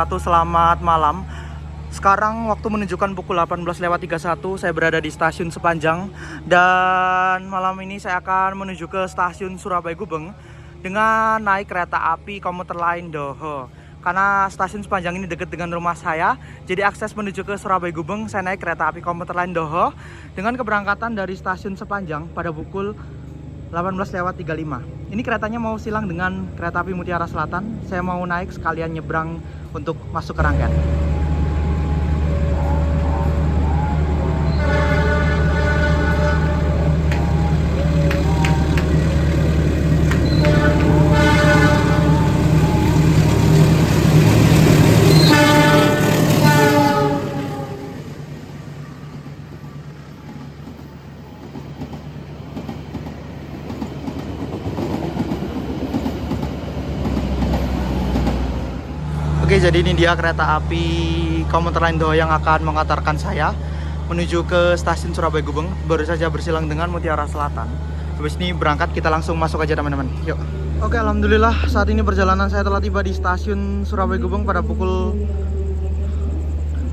wabarakatuh. Selamat malam. Sekarang waktu menunjukkan pukul 18:31. Saya berada di stasiun Sepanjang. Dan malam ini saya akan menuju ke stasiun Surabaya Gubeng dengan naik kereta api komuter lain Doho. Karena stasiun Sepanjang ini dekat dengan rumah saya, jadi akses menuju ke Surabaya Gubeng saya naik kereta api komuter lain Doho dengan keberangkatan dari stasiun Sepanjang pada pukul 18:35. Ini keretanya mau silang dengan kereta api Mutiara Selatan. Saya mau naik sekalian nyebrang untuk masuk ke rangkaian. Oke, jadi ini dia kereta api komuter lain Doho yang akan mengantarkan saya menuju ke stasiun Surabaya Gubeng. Baru saja bersilang dengan Mutiara Selatan. Habis ini berangkat, kita langsung masuk aja teman-teman. Yuk. Oke, alhamdulillah saat ini perjalanan saya telah tiba di stasiun Surabaya Gubeng pada pukul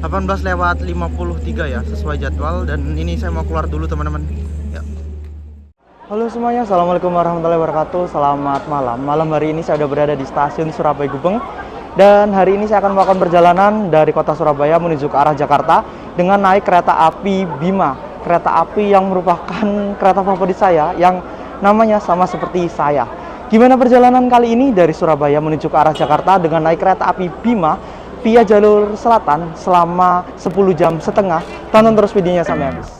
18:53 ya, sesuai jadwal. Dan ini saya mau keluar dulu teman-teman. Yuk. Halo semuanya, assalamualaikum warahmatullahi wabarakatuh. Selamat malam. Malam hari ini saya sudah berada di stasiun Surabaya Gubeng. Dan hari ini saya akan melakukan perjalanan dari kota Surabaya menuju ke arah Jakarta dengan naik kereta api Bima. Kereta api yang merupakan kereta favorit saya yang namanya sama seperti saya. Gimana perjalanan kali ini dari Surabaya menuju ke arah Jakarta dengan naik kereta api Bima via jalur selatan selama 10 jam setengah. Tonton terus videonya sampai habis.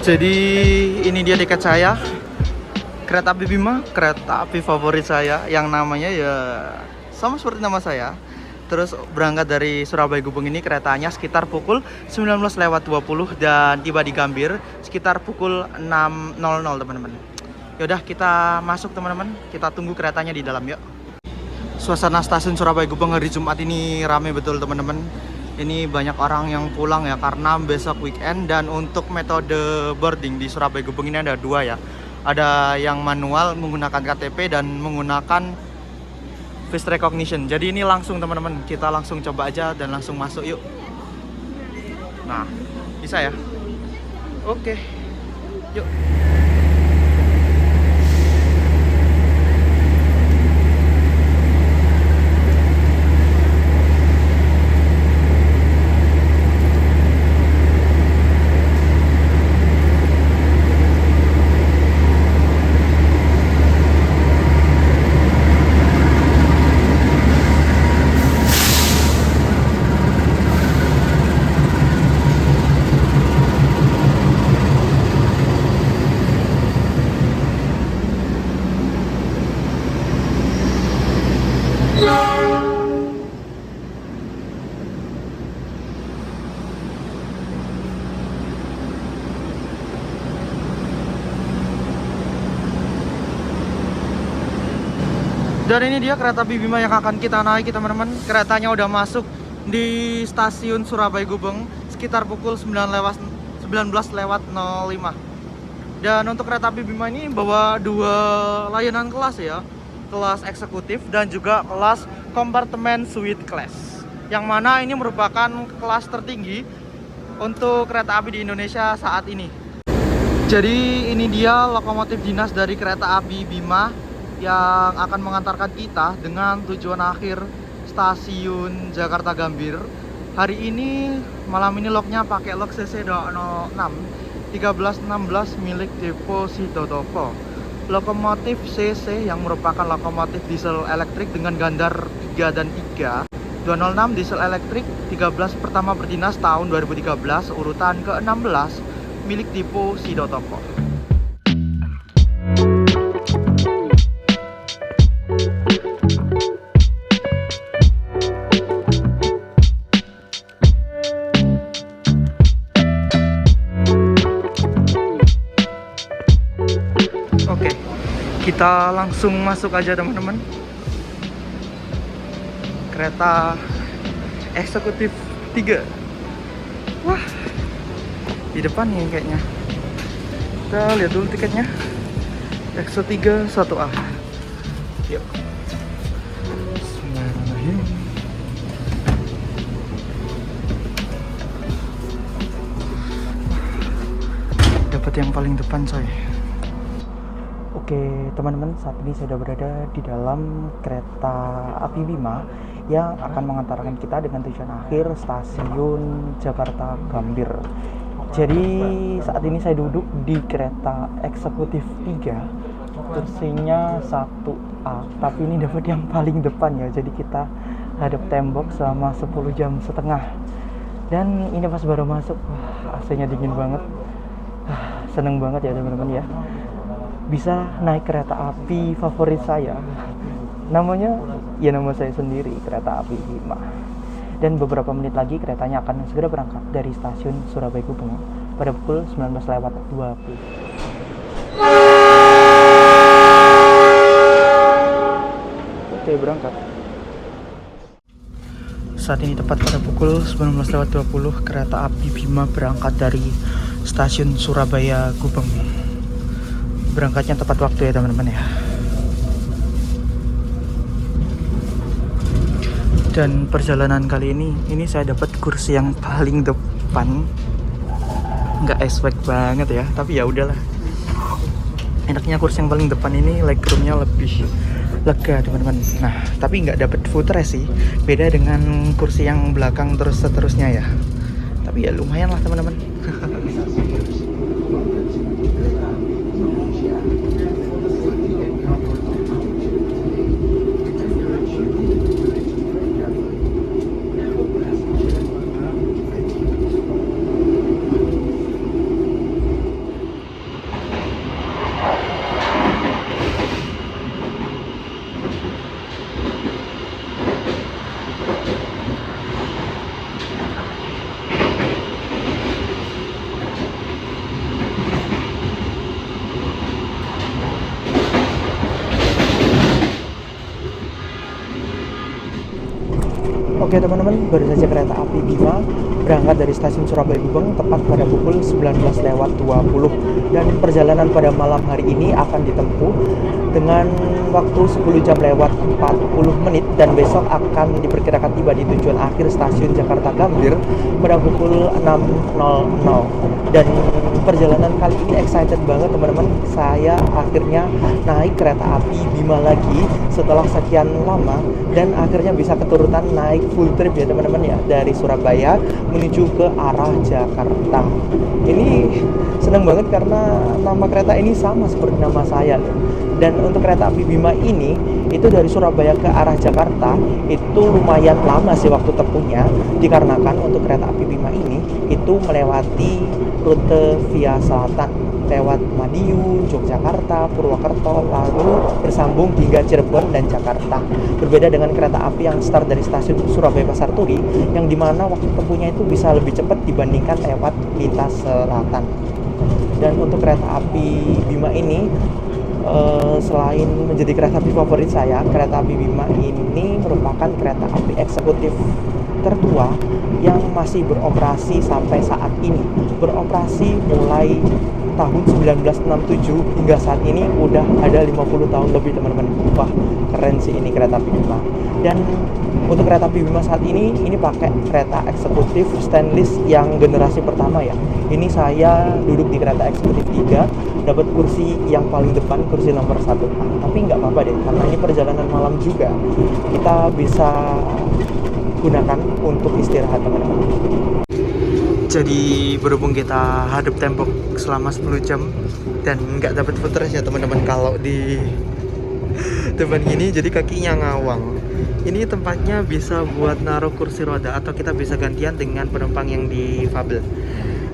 Jadi ini dia tiket saya, kereta api Bima, kereta api favorit saya yang namanya ya sama seperti nama saya. Terus berangkat dari Surabaya Gubeng ini keretanya sekitar pukul 19:20 dan tiba di Gambir sekitar pukul 6.00 teman-teman. Yaudah kita masuk teman-teman, kita tunggu keretanya di dalam yuk. Suasana stasiun Surabaya Gubeng hari Jumat ini rame betul teman-teman. Ini banyak orang yang pulang ya karena besok weekend. Dan untuk metode boarding di Surabaya Gubeng ini ada dua ya. Ada yang manual menggunakan KTP dan menggunakan face recognition. Jadi ini langsung teman-teman, kita langsung coba aja dan langsung masuk yuk. Nah, bisa ya? Oke, yuk. Dan ini dia kereta api Bima yang akan kita naiki teman-teman. Keretanya udah masuk di stasiun Surabaya Gubeng sekitar pukul 19:05. Dan untuk kereta api Bima ini bawa dua layanan kelas ya. Kelas eksekutif dan juga kelas kompartemen suite class. Yang mana ini merupakan kelas tertinggi untuk kereta api di Indonesia saat ini. Jadi ini dia lokomotif dinas dari kereta api Bima yang akan mengantarkan kita dengan tujuan akhir stasiun Jakarta Gambir. Hari ini malam ini loknya pakai lok CC206 1316 milik Depo Sidotopo. Lokomotif CC yang merupakan lokomotif diesel elektrik dengan gandar 3 dan 3. 206 diesel elektrik 13 pertama berdinas tahun 2013 urutan ke-16 milik Depo Sidotopo. Kita langsung masuk aja teman-teman. kereta eksekutif 3. Wah, di depan nih kayaknya. Kita lihat dulu tiketnya. EXO 3 1A. Yuk. Bismillahirrahmanirrahim. Dapat yang paling depan, coy. Oke, teman-teman, saat ini saya sudah berada di dalam kereta api Bima yang akan mengantarkan kita dengan tujuan akhir stasiun Jakarta Gambir. Jadi saat ini saya duduk di kereta eksekutif 3, kursinya 1A, tapi ini dapat yang paling depan ya. Jadi kita hadap tembok selama 10 jam setengah. Dan ini pas baru masuk, wah, AC-nya dingin banget. Seneng banget ya teman-teman ya, bisa naik kereta api favorit saya. Namanya ya nama saya sendiri, kereta api Bima. Dan beberapa menit lagi keretanya akan segera berangkat dari stasiun Surabaya Gubeng pada pukul 19.20. Oke, berangkat. Saat ini tepat pada pukul 19.20 kereta api Bima berangkat dari stasiun Surabaya Gubeng. Berangkatnya tepat waktu ya teman-teman ya. Dan perjalanan kali ini saya dapat kursi yang paling depan. Nggak expect banget ya, tapi ya udahlah. Enaknya kursi yang paling depan ini legroomnya lebih lega teman-teman. Nah, tapi nggak dapat footrest sih. Beda dengan kursi yang belakang terus seterusnya ya. Tapi ya lumayan lah teman-teman. Oke teman-teman, baru saja kereta api Bima berangkat dari stasiun Surabaya Gubeng tepat pada pukul 19.20, dan perjalanan pada malam hari ini akan ditempuh dengan waktu 10 jam lewat 40 menit dan besok akan diperkirakan tiba di tujuan akhir stasiun Jakarta Gambir pada pukul 6.00. Dan perjalanan kali ini excited banget teman-teman, saya akhirnya naik kereta api Bima lagi setelah sekian lama, dan akhirnya bisa keturutan naik full trip ya teman-teman ya, dari Surabaya menuju ke arah Jakarta. Ini senang banget karena nama kereta ini sama seperti nama saya. Dan untuk kereta api Bima ini itu dari Surabaya ke arah Jakarta itu lumayan lama sih waktu tempuhnya, dikarenakan untuk kereta api Bima ini itu melewati rute via selatan lewat Madiun, Yogyakarta, Purwokerto, lalu bersambung hingga Cirebon dan Jakarta. Berbeda dengan kereta api yang start dari stasiun Surabaya Pasar Turi, yang dimana waktu tempuhnya itu bisa lebih cepat dibandingkan lewat lintas selatan. Dan untuk kereta api Bima ini, selain menjadi kereta api favorit saya, kereta api Bima ini merupakan kereta api eksekutif tertua yang masih beroperasi sampai saat ini. Beroperasi mulai tahun 1967 hingga saat ini udah ada 50 tahun lebih teman-teman. Wah, keren sih ini kereta api Bima. Dan untuk kereta api Bima saat ini pakai kereta eksekutif stainless yang generasi pertama ya. Ini saya duduk di kereta eksekutif 3, dapat kursi yang paling depan, kursi nomor 1A. Tapi nggak apa-apa deh, karena ini perjalanan malam juga, kita bisa gunakan untuk istirahat teman-teman. Jadi berhubung kita hadap tembok selama 10 jam dan nggak dapat footrest ya teman-teman, kalau di depan gini jadi kakinya ngawang. Ini tempatnya bisa buat naruh kursi roda atau kita bisa gantian dengan penumpang yang difabel.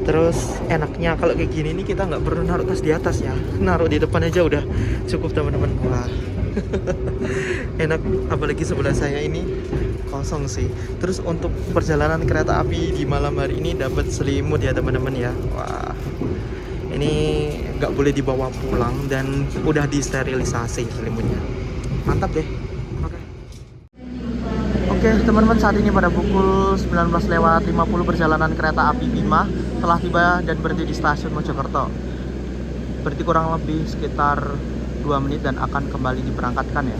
Terus enaknya kalau kayak gini nih kita nggak perlu naruh tas di atas ya, naruh di depan aja udah cukup teman-teman. Wah enak, apalagi sebelah saya ini kosong sih. Terus untuk perjalanan kereta api di malam hari ini dapat selimut ya teman-teman ya. Wah, ini nggak boleh dibawa pulang dan udah disterilisasi selimutnya. Mantap deh. Oke Oke teman-teman, saat ini pada pukul 19:50 perjalanan kereta api Bima telah tiba dan berhenti di stasiun Mojokerto. Berarti kurang lebih sekitar 2 menit dan akan kembali diberangkatkan ya.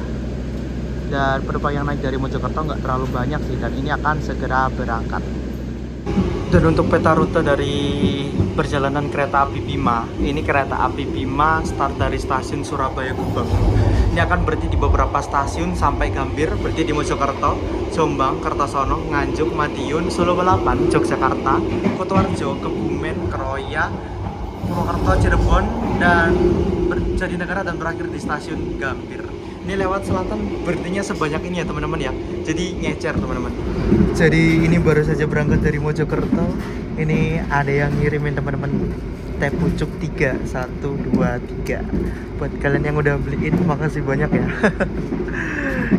Dan penumpang yang naik dari Mojokerto nggak terlalu banyak sih, dan ini akan segera berangkat. Dan untuk peta rute dari perjalanan kereta api Bima, ini kereta api Bima start dari stasiun Surabaya Gubeng. Ini akan berhenti di beberapa stasiun sampai Gambir, berhenti di Mojokerto, Jombang, Kertosono, Nganjuk, Madiun, Solo Balapan, Yogyakarta, Kutoarjo, Kebumen, Keroya, Purwokerto, Cirebon, dan Jatinegara, dan berakhir di stasiun Gambir. Ini lewat selatan, berhentinya sebanyak ini ya teman-teman ya. Jadi ngecer teman-teman. Jadi ini baru saja berangkat dari Mojokerto. Ini ada yang ngirimin teman-teman teh pucuk 3, 1, 2, 3. Buat kalian yang udah beliin, makasih banyak ya.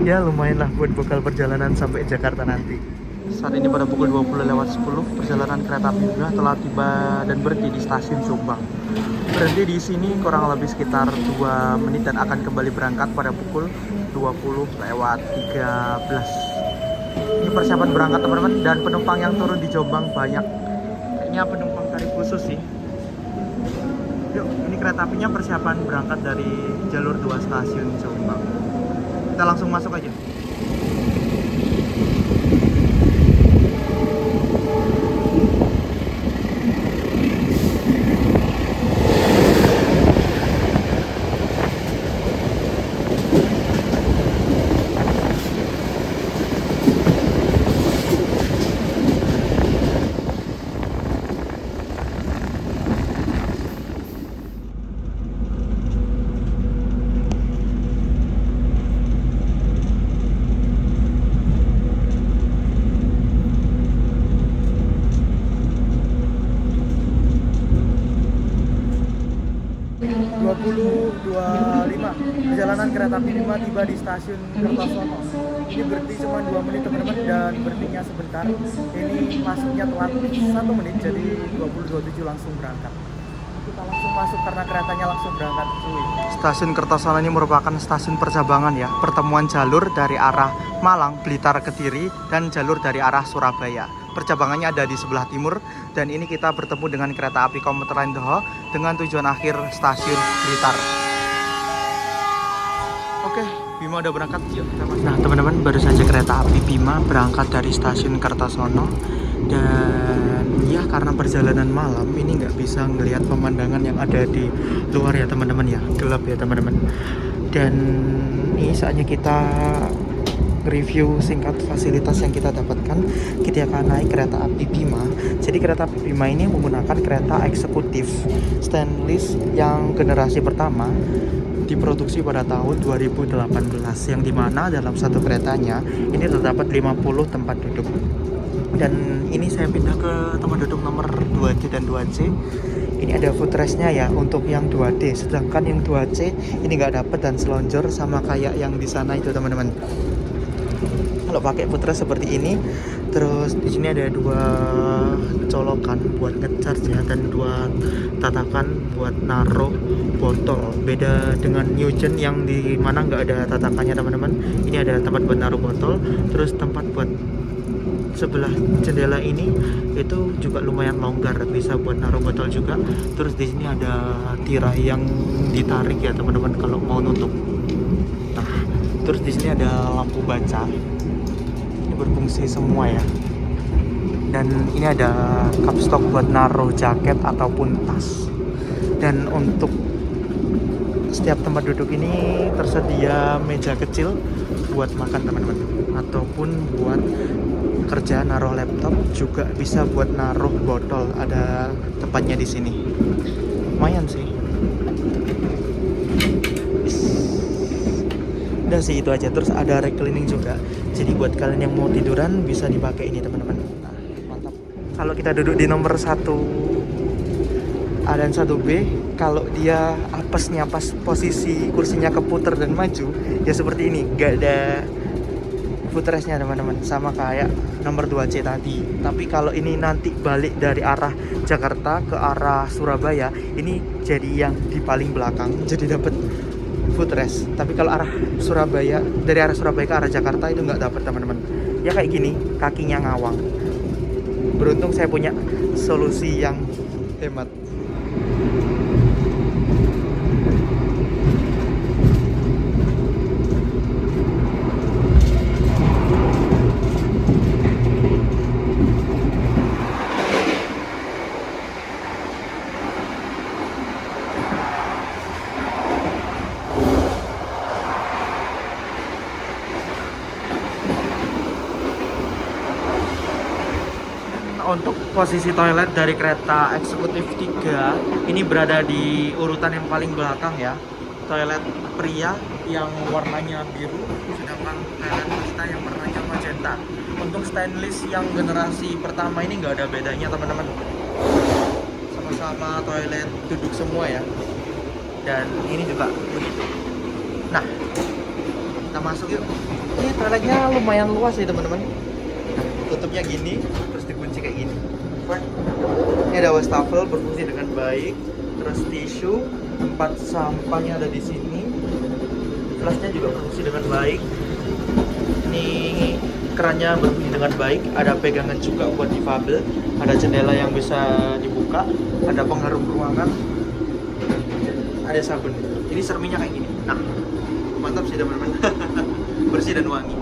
Ya lumayan lah buat bekal perjalanan sampai Jakarta nanti. Saat ini pada pukul 20:10 perjalanan kereta api Bima telah tiba dan berhenti di stasiun Jombang. Berhenti di sini kurang lebih sekitar 2 menit dan akan kembali berangkat pada pukul 20:13. Ini persiapan berangkat teman-teman, dan penumpang yang turun di Jombang banyak. Kayaknya penumpang tarif khusus sih. Yuk, ini kereta apinya persiapan berangkat dari jalur 2 stasiun Jombang. Kita langsung masuk aja. Perjalanan kereta api Bima tiba di stasiun Kertosono. Ini berhenti cuma 2 menit teman-teman, dan berhentinya sebentar. Ini masuknya telat 1 menit, jadi 20:27 langsung berangkat. Kita langsung masuk karena keretanya langsung berangkat. Stasiun Kertosono ini merupakan stasiun percabangan ya, pertemuan jalur dari arah Malang, Blitar, Kediri, dan jalur dari arah Surabaya. Percabangannya ada di sebelah timur, dan ini kita bertemu dengan kereta api komuter lain Doho dengan tujuan akhir stasiun Blitar. Oke, Bima udah berangkat. Yuk kita masuk. Nah teman-teman, baru saja kereta api Bima berangkat dari stasiun Kertosono. Dan ya karena perjalanan malam ini nggak bisa ngelihat pemandangan yang ada di luar ya teman-teman ya, gelap ya teman-teman. Dan ini saatnya kita review singkat fasilitas yang kita dapatkan ketika akan naik kereta api Bima. Jadi kereta api Bima ini menggunakan kereta eksekutif stainless yang generasi pertama, diproduksi pada tahun 2018, yang dimana dalam satu keretanya ini terdapat 50 tempat duduk. Dan ini saya pindah ke tempat duduk nomor 2D dan 2C. Ini ada footrestnya ya untuk yang 2D, sedangkan yang 2C ini nggak dapat dan selonjor sama kayak yang di sana itu teman-teman. Kalau pakai footrest seperti ini, terus di sini ada 2 colokan buat ngecharge ya, dan 2 tatakan buat naruh botol. Beda dengan Newgen yang di mana nggak ada tatakannya teman-teman. Ini ada tempat buat naruh botol, terus tempat buat sebelah jendela ini itu juga lumayan longgar, bisa buat naruh botol juga. Terus di sini ada tirai yang ditarik ya teman-teman kalau mau nutup. Nah, terus di sini ada lampu baca. Berfungsi semua ya, dan ini ada cup stock buat naruh jaket ataupun tas. Dan untuk setiap tempat duduk ini tersedia meja kecil buat makan teman-teman, ataupun buat kerja naruh laptop, juga bisa buat naruh botol, ada tempatnya di sini. Lumayan sih. Udah sih itu aja. Terus ada reclining juga, jadi buat kalian yang mau tiduran bisa dipakai ini teman-teman. Nah, mantap. Kalau kita duduk di nomor 1A dan 1B, kalau dia apesnya pas posisi kursinya keputar dan maju ya seperti ini, gak ada footrestnya teman-teman, sama kayak nomor 2C tadi. Tapi kalau ini nanti balik dari arah Jakarta ke arah Surabaya, ini jadi yang di paling belakang, jadi dapat footrest. Tapi kalau arah Surabaya, dari arah Surabaya ke arah Jakarta itu nggak dapat teman-teman. ya kayak gini, kakinya ngawang. Beruntung saya punya solusi yang hemat. Untuk posisi toilet dari kereta eksekutif 3 ini berada di urutan yang paling belakang ya. Toilet pria yang warnanya biru, sedangkan toilet wanita yang warnanya magenta. Untuk stainless yang generasi pertama ini nggak ada bedanya teman-teman. Sama-sama toilet duduk semua ya. Dan ini juga begitu. Nah, kita masuk yuk. Ini toiletnya lumayan luas sih teman-teman. Tutupnya gini, terus dikunci kayak gini. Ini ada wastafel berfungsi dengan baik, terus tisu, tempat sampahnya ada di sini. Flashnya juga berfungsi dengan baik. Ini kerannya berfungsi dengan baik, ada pegangan juga buat difabel, ada jendela yang bisa dibuka, ada pengharum ruangan, ada sabun. Ini serminya kayak gini. Nah, mantap sih teman-teman. Bersih dan wangi.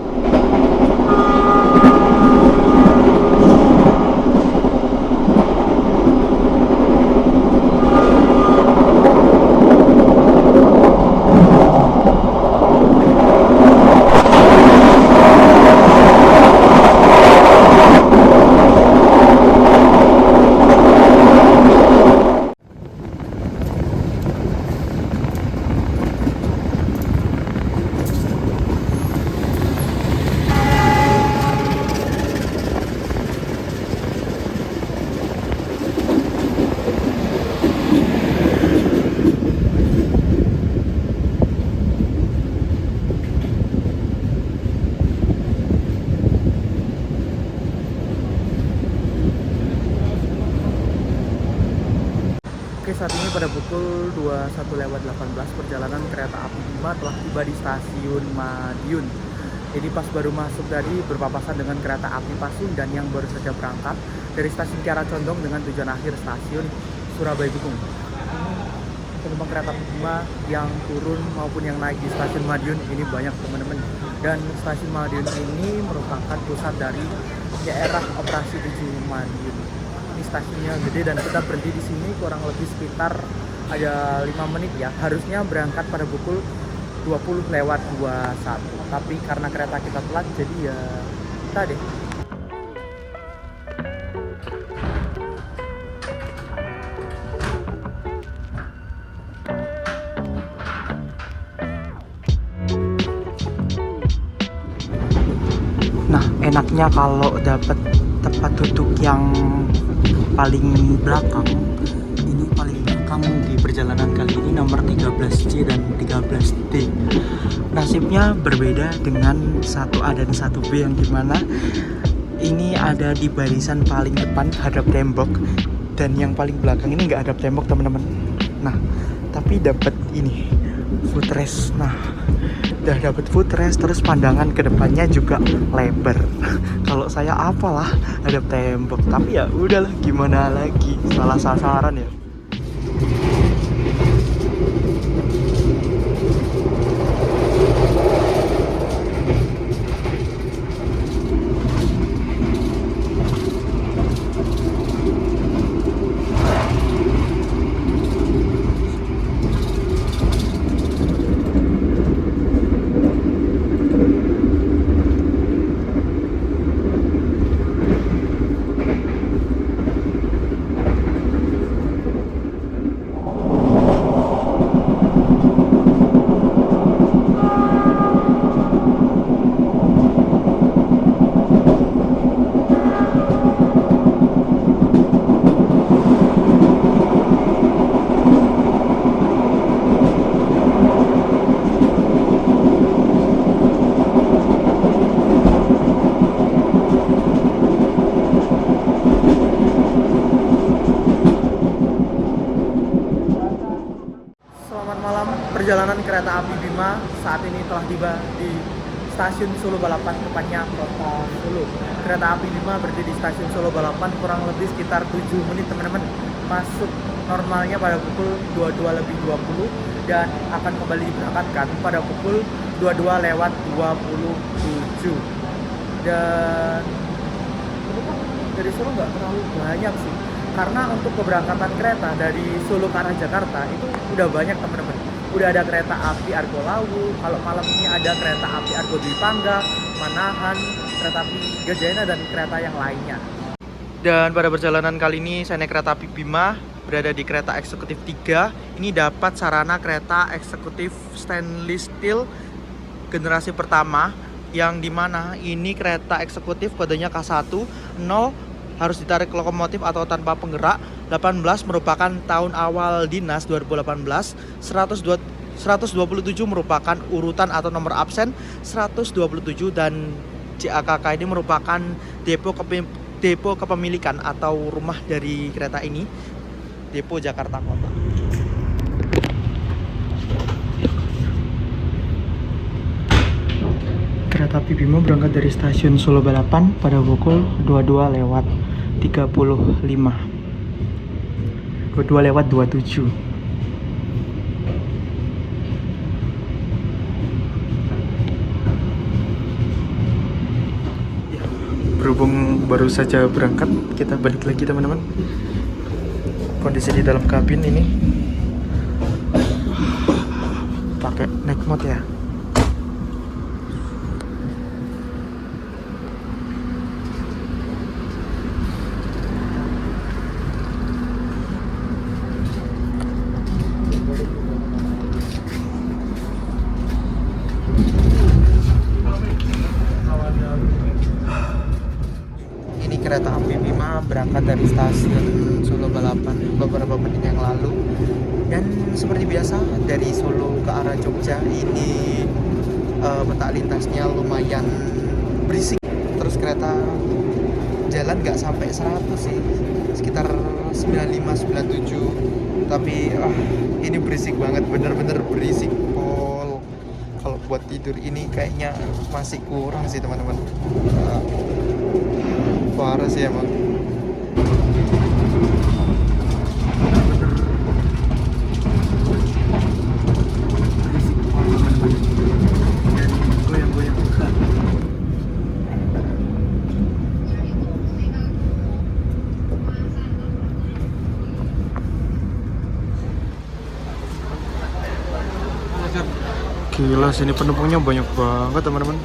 Oke, saat ini pada pukul 21:18 perjalanan kereta api Bima telah tiba di stasiun Madiun. Jadi pas baru masuk tadi berpapasan dengan kereta api Pasing dan yang baru saja berangkat dari stasiun Kiara Condong dengan tujuan akhir stasiun Surabaya Gubeng. Penumpang kereta api Bima yang turun maupun yang naik di stasiun Madiun ini banyak teman-teman. Dan stasiun Madiun ini merupakan pusat dari daerah operasi 7 Madiun. Ini stasiunnya gede dan kita berhenti di sini kurang lebih sekitar ada 5 menit ya. Harusnya berangkat pada pukul 20:21. Tapi karena kereta kita telat jadi ya kita deh. Nah, enaknya kalau dapat tempat duduk yang paling belakang, ini paling belakang di perjalanan kali ini nomor 13C dan 13D. Nasibnya berbeda dengan 1A dan 1B yang dimana ini ada di barisan paling depan hadap tembok dan yang paling belakang ini nggak hadap tembok teman-teman. Nah, tapi dapat ini footrest. Nah, udah dapat footrest, terus pandangan ke depannya juga lebar. Kalau saya apalah ada tembok, tapi ya udahlah, gimana lagi, salah sasaran ya. Perjalanan kereta api Bima saat ini telah tiba di stasiun Solo Balapan, tepatnya kota Solo. Kereta api Bima berhenti di stasiun Solo Balapan kurang lebih sekitar 7 menit teman-teman. Masuk normalnya pada pukul 22 lebih 20 dan akan kembali diberangkatkan pada pukul 22 lewat 27. Dan dari Solo nggak terlalu banyak sih, karena untuk keberangkatan kereta dari Solo ke arah Jakarta itu udah banyak teman-teman. Udah ada kereta api Argo Lawu, kalau malam ini ada kereta api Argo Dwi Pangga, Manahan, kereta api Gajayana, dan kereta yang lainnya. Dan pada perjalanan kali ini saya naik kereta api Bima, berada di kereta eksekutif 3. Ini dapat sarana kereta eksekutif stainless steel generasi pertama, yang dimana ini kereta eksekutif kodenya K1. 0 harus ditarik lokomotif atau tanpa penggerak. 18 merupakan tahun awal dinas 2018. 127 merupakan urutan atau nomor absen 127, dan JAKK ini merupakan depo kepemilikan atau rumah dari kereta ini, depo Jakarta Kota. Kereta api Bima berangkat dari stasiun Solo Balapan pada pukul 22 lewat 35. 22 lewat 27. Berhubung baru saja berangkat, kita balik lagi teman-teman. Kondisi di dalam kabin ini pakai night mode ya. Kereta api Bima berangkat dari stasiun Solo Balapan beberapa menit yang lalu, dan seperti biasa dari Solo ke arah Jogja ini peta lintasnya lumayan berisik. Terus kereta jalan nggak sampai 100 sih, sekitar 95-97, tapi ini berisik banget, bener-bener berisik pol. Kalau buat tidur ini kayaknya masih kurang sih teman-teman. Parah sih emang. Goyang-goyang. Gila, sini penumpangnya banyak banget teman-teman.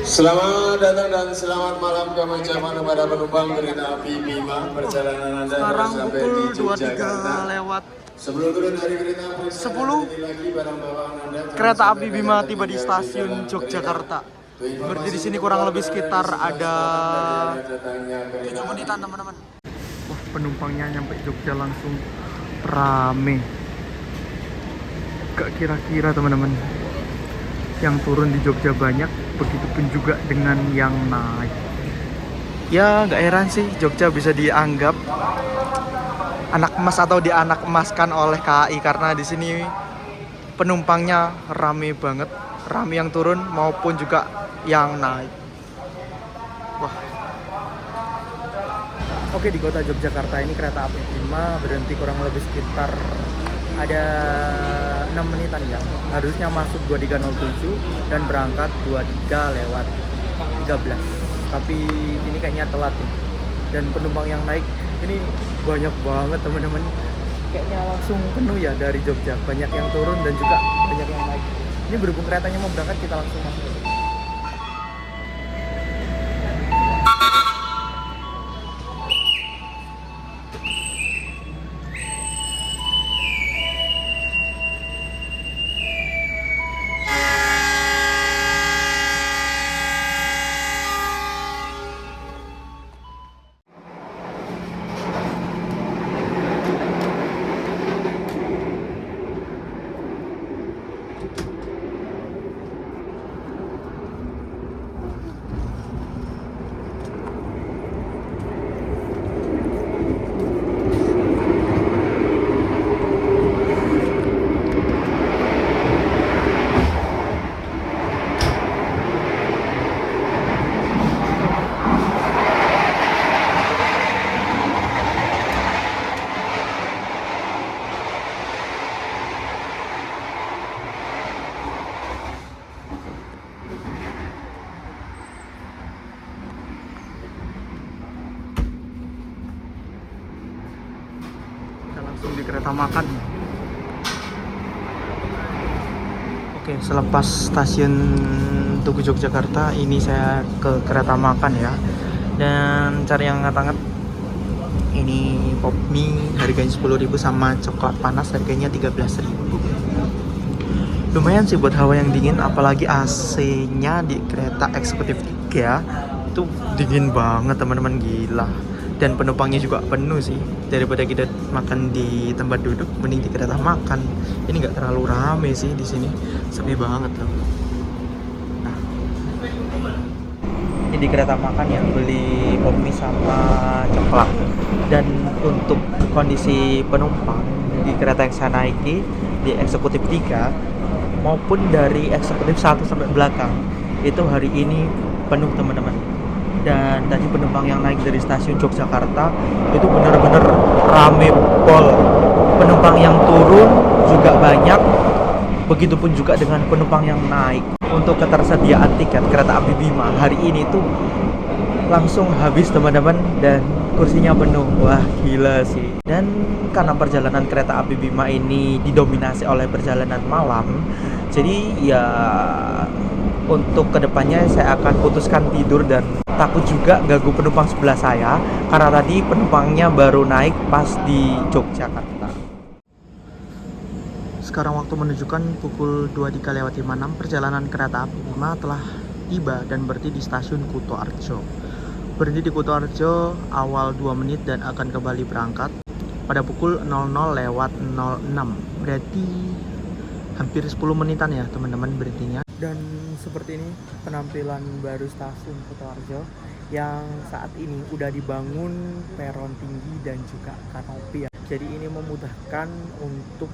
Selamat datang dan selamat malam kami ucapkan kepada penumpang kereta api Bima. Perjalanan Anda Sekarang sampai pukul di Yogyakarta. 23 lewat Sebelum turun dari kereta api 10, kereta api Bima tiba di stasiun Yogyakarta. Berarti di sini kurang lebih sekitar ada 7 menitan teman-teman. Wah, penumpangnya nyampe Jogja langsung rame. Gak kira-kira teman-teman, yang turun di Jogja banyak, begitupun juga dengan yang naik. Ya gak heran sih Jogja bisa dianggap anak emas atau dianak emaskan oleh KAI, karena di sini penumpangnya rame banget, rame yang turun maupun juga yang naik. Wah. Oke, di kota Yogyakarta ini kereta api Bima berhenti kurang lebih sekitar ada 6 menitan ya. Harusnya masuk 23.07 dan berangkat 23 lewat 13. Tapi ini kayaknya telat nih. Dan penumpang yang naik ini banyak banget teman-teman. Kayaknya langsung penuh ya dari Jogja. Banyak yang turun dan juga banyak yang naik. Ini berhubung keretanya mau berangkat, kita langsung masuk. di kereta makan. Oke, selepas stasiun Tugu Yogyakarta, ini saya ke kereta makan ya. Dan cari yang hangat-hangat. Ini pop mie harganya 10.000 sama coklat panas harganya 13.000. Lumayan sih buat hawa yang dingin, apalagi AC-nya di kereta eksekutif 3 itu dingin banget teman-teman, gila. Dan penumpangnya juga penuh sih. Daripada kita makan di tempat duduk, mending di kereta makan. Ini nggak terlalu rame sih di sini, sepi banget loh. Nah, ini di kereta makan ya, beli pop mie sama coklat. Dan untuk kondisi penumpang di kereta yang saya naiki di eksekutif 3 maupun dari eksekutif 1 sampai belakang itu hari ini penuh teman-teman. Dan tadi penumpang yang naik dari stasiun Yogyakarta itu benar-benar rame pol. Penumpang yang turun juga banyak, begitupun juga dengan penumpang yang naik. Untuk ketersediaan tiket kereta api Bima hari ini tuh langsung habis teman-teman, dan kursinya penuh. Wah, gila sih. Dan karena perjalanan kereta api Bima ini didominasi oleh perjalanan malam, jadi ya untuk kedepannya saya akan putuskan tidur dan takut juga ganggu penumpang sebelah saya, karena tadi penumpangnya baru naik pas di Yogyakarta. Sekarang waktu menunjukkan pukul 23.56. Perjalanan kereta api Bima telah tiba dan berhenti di stasiun Kutoarjo. Berhenti di Kutoarjo awal 2 menit dan akan kembali berangkat pada pukul 00:06. Berarti hampir 10 menitan ya teman-teman berhentinya. Dan seperti ini penampilan baru stasiun Kutoarjo yang saat ini udah dibangun peron tinggi dan juga kanopi ya. Jadi ini memudahkan untuk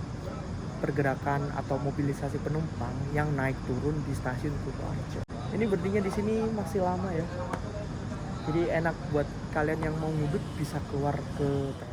pergerakan atau mobilisasi penumpang yang naik turun di stasiun Kutoarjo. Ini berhentinya di sini masih lama ya. Jadi enak buat kalian yang mau mudik bisa keluar ke tram.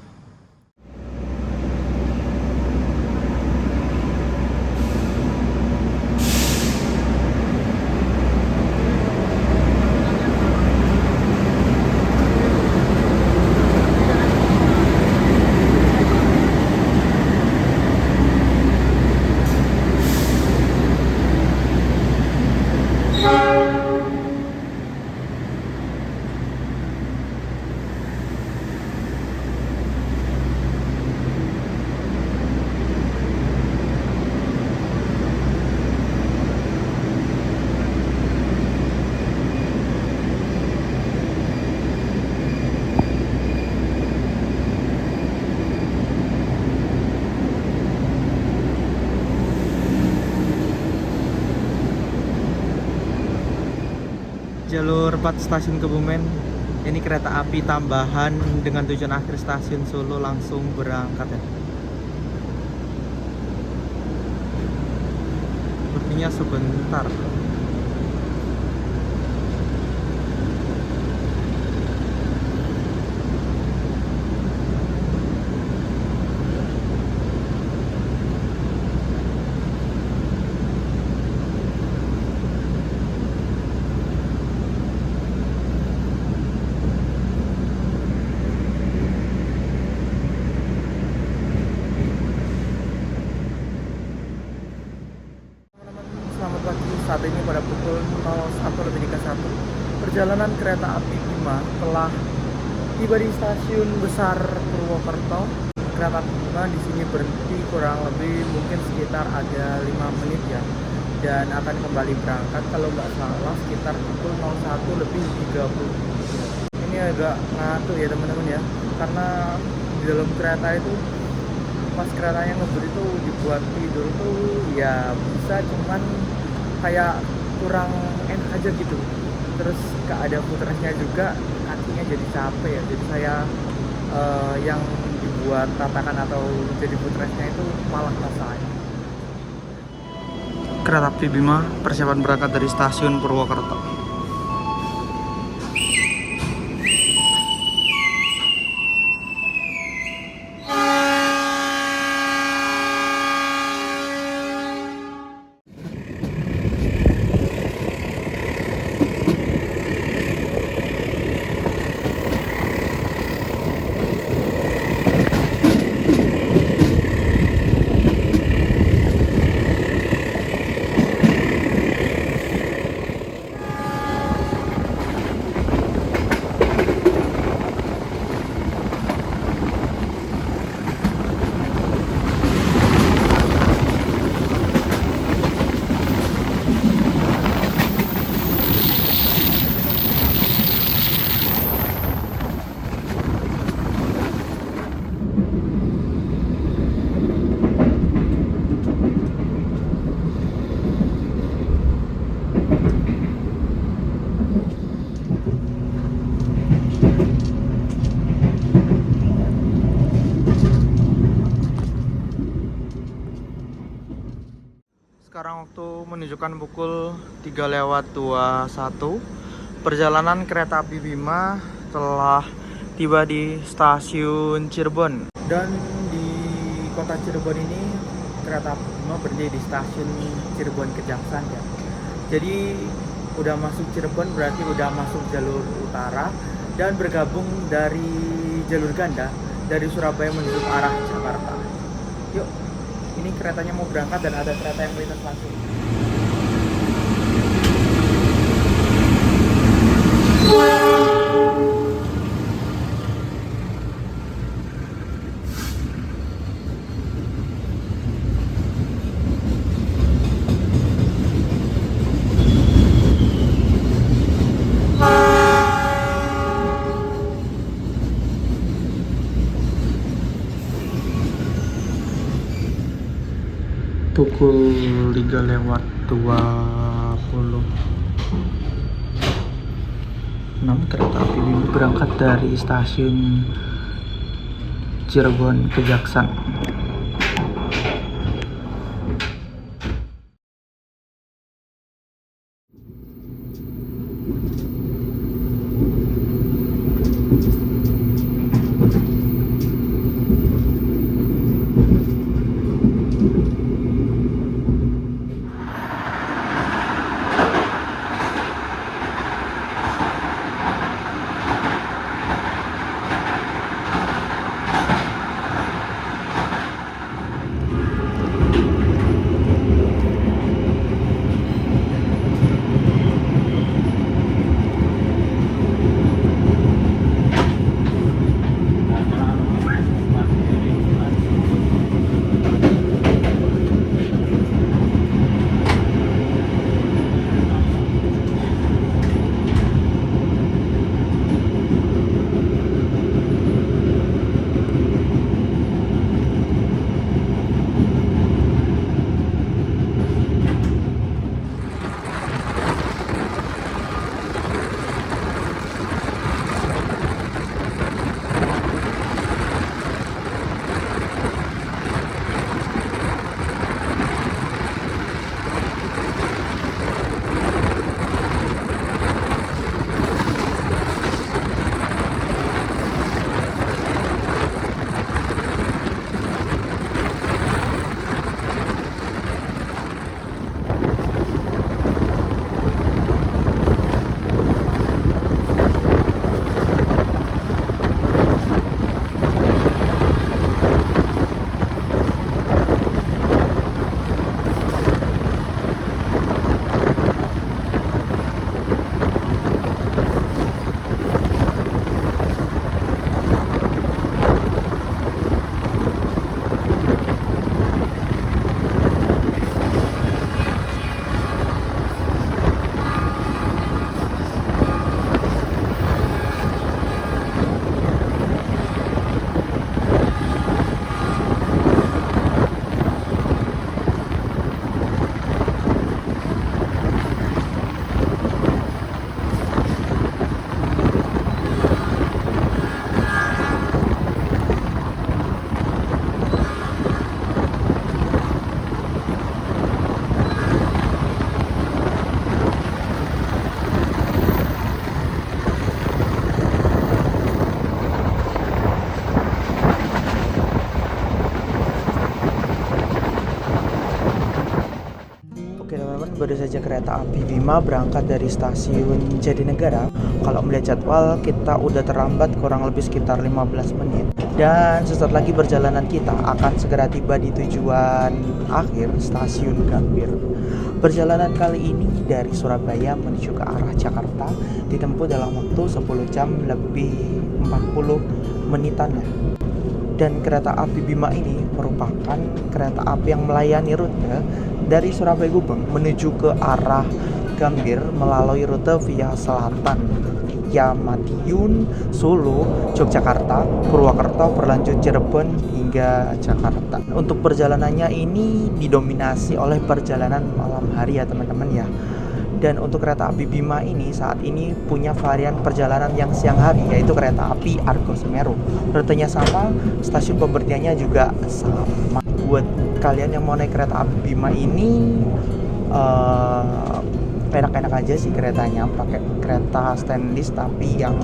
Jalur 4 stasiun Kebumen. Ini kereta api tambahan dengan tujuan akhir stasiun Solo langsung berangkat ya. Berhentinya sebentar. Selamat pagi, saat ini pada pukul 01.31 perjalanan kereta api Bima telah tiba di stasiun besar Purwokerto. Kereta api Bima di sini berhenti kurang lebih mungkin sekitar ada 5 menit ya, dan akan kembali berangkat kalau nggak salah sekitar pukul 01.30. Ini agak ngantuk ya teman-teman ya, karena di dalam kereta itu pas keretanya ngebut itu dibuat tidur tuh ya bisa, cuman kayak kurang enak aja gitu. Terus gak ada footrestnya juga, kakinya jadi capek ya. Jadi saya yang dibuat tatakan atau jadi footrestnya itu malah rasain. Kereta api Bima persiapan berangkat dari stasiun Purwokerto. Sekarang waktu menunjukkan pukul 3:21. Perjalanan kereta api Bima telah tiba di stasiun Cirebon. Dan di kota Cirebon ini kereta api Bima berhenti di stasiun Cirebon Kejaksaan ya. Jadi udah masuk Cirebon berarti udah masuk jalur utara dan bergabung dari jalur ganda dari Surabaya menuju ke arah Jakarta. Yuk, ini keretanya mau berangkat dan ada kereta yang melintas langsung. Pukul 3:20. Kereta api Bima berangkat dari stasiun Cirebon Kejaksaan. Baru saja kereta api Bima berangkat dari stasiun Jatinegara. Kalau melihat jadwal, kita udah terlambat kurang lebih sekitar 15 menit. Dan sesaat lagi perjalanan kita akan segera tiba di tujuan akhir stasiun Gambir. Perjalanan kali ini dari Surabaya menuju ke arah Jakarta ditempuh dalam waktu 10 jam lebih 40 menitan ya. Dan kereta api Bima ini merupakan kereta api yang melayani rute dari Surabaya Gubeng menuju ke arah Gambir melalui rute via selatan ya Madiun, Solo, Yogyakarta, Purwokerto, berlanjut Cirebon hingga Jakarta. Untuk perjalanannya ini didominasi oleh perjalanan malam hari ya teman-teman ya. Dan untuk kereta api Bima ini saat ini punya varian perjalanan yang siang hari, yaitu kereta api Argo Semeru. Rutenya sama, stasiun pemberhentiannya juga sama. buat kalian yang mau naik kereta api Bima ini enak-enak aja sih keretanya, pakai kereta stainless tapi yang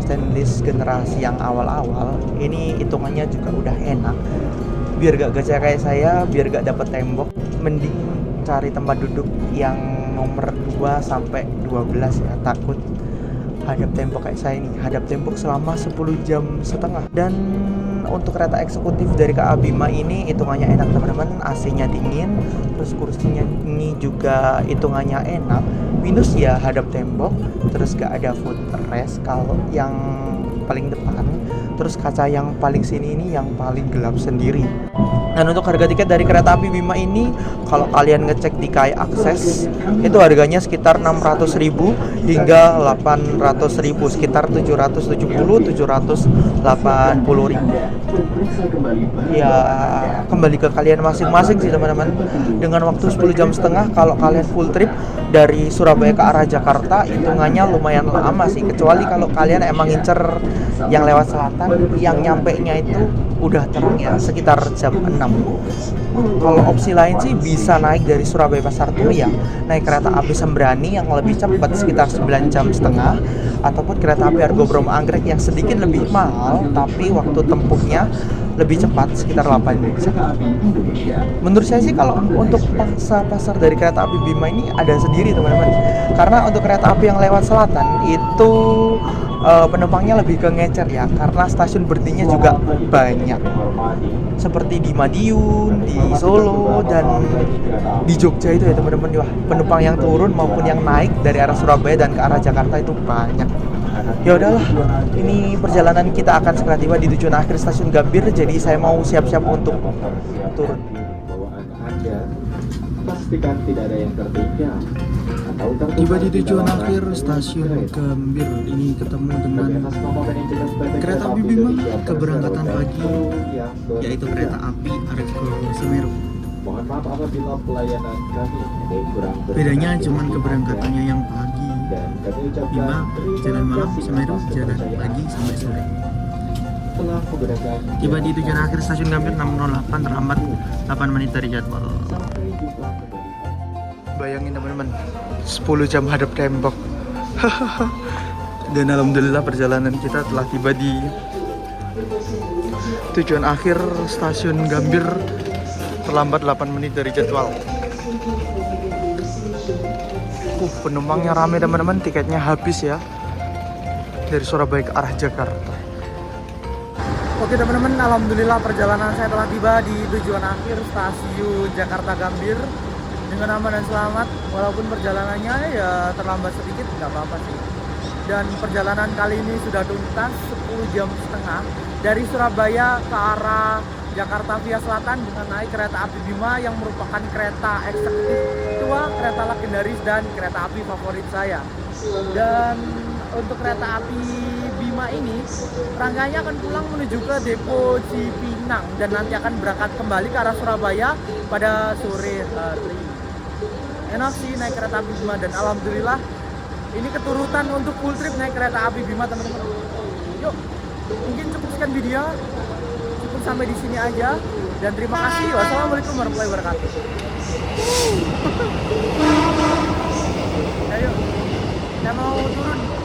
stainless generasi yang awal-awal. Ini hitungannya juga udah enak. Biar gak gacor kayak saya, biar gak dapet tembok, mending cari tempat duduk yang nomor 2 sampai 12 ya. Takut hadap tembok kayak saya nih, hadap tembok selama 10 jam setengah. Dan untuk kereta eksekutif dari KA Bima ini hitungannya enak teman-teman, AC-nya dingin, terus kursinya ini juga hitungannya enak. Minus ya hadap tembok, terus gak ada footrest kalau yang paling depan, terus kaca yang paling sini ini yang paling gelap sendiri. Dan untuk harga tiket dari kereta api Bima ini, kalau kalian ngecek di KAI Akses, itu harganya sekitar 600.000 hingga 800.000, sekitar 770-780.000. Ya, kembali ke kalian masing-masing sih teman-teman. Dengan waktu 10 jam setengah, kalau kalian full trip dari Surabaya ke arah Jakarta, hitungannya lumayan lama sih. Kecuali kalau kalian emang ngincer yang lewat selatan, yang nyampe nya itu udah terang ya, sekitar jam 6. Kalau opsi lain sih bisa naik dari Surabaya Pasar Turi ya, naik kereta api Sembrani yang lebih cepat sekitar 9 jam setengah, ataupun kereta api Argo Bromo Anggrek yang sedikit lebih mahal tapi waktu tempuhnya lebih cepat sekitar 8 jam. Menurut saya sih kalau untuk pangsa pasar dari kereta api Bima ini ada sendiri teman-teman, karena untuk kereta api yang lewat selatan itu penumpangnya lebih ke ngecer ya, karena stasiun berhentinya juga banyak seperti di Madiun, di Solo, dan di Jogja itu ya teman-teman. Wah, penumpang yang turun maupun yang naik dari arah Surabaya dan ke arah Jakarta itu banyak. Ya udahlah, ini perjalanan kita akan segera tiba di tujuan akhir stasiun Gambir, jadi saya mau siap-siap untuk turun. Pastikan tidak ada yang tertinggal. Tiba di tujuan akhir stasiun Gambir, ini ketemu dengan kereta api Bima keberangkatan pagi, yaitu kereta api Argo Semeru. Mohon maaf apabila pelayanan kami ada yang kurang Bedanya cuman keberangkatannya yang pagi. dan kami ucapkan Bima jalan malam, kasih Semeru atas jalan kepercayaan pagi sampai sore. telah menggunakan Tiba di tujuan akhir stasiun Gambir 6.08, terlambat 8 menit dari jadwal. sampai jumpa kembali. Bayangin teman-teman, 10 jam hadap tembok. Dan alhamdulillah perjalanan kita telah tiba di tujuan akhir stasiun Gambir, terlambat 8 menit dari jadwal. Penumpangnya rame teman-teman, tiketnya habis ya dari Surabaya ke arah Jakarta. Oke teman-teman, alhamdulillah perjalanan saya telah tiba di tujuan akhir stasiun Jakarta Gambir dengan aman dan selamat. Walaupun perjalanannya ya terlambat sedikit, nggak apa-apa sih. Dan perjalanan kali ini sudah tuntas 10 jam setengah dari Surabaya ke arah Jakarta via Selatan dengan naik kereta api Bima yang merupakan kereta eksekutif tua, kereta legendaris, dan kereta api favorit saya. Dan untuk kereta api Bima ini rangkanya akan pulang menuju ke depo Cipinang dan nanti akan berangkat kembali ke arah Surabaya pada sore hari. Enak sih naik kereta api Bima, dan alhamdulillah ini keturutan untuk full trip naik kereta api Bima teman-teman. Yuk, mungkin cukup sekian video, cukup sampai di sini aja, dan terima kasih. Wassalamualaikum warahmatullahi wabarakatuh. Ayo, saya mau turun.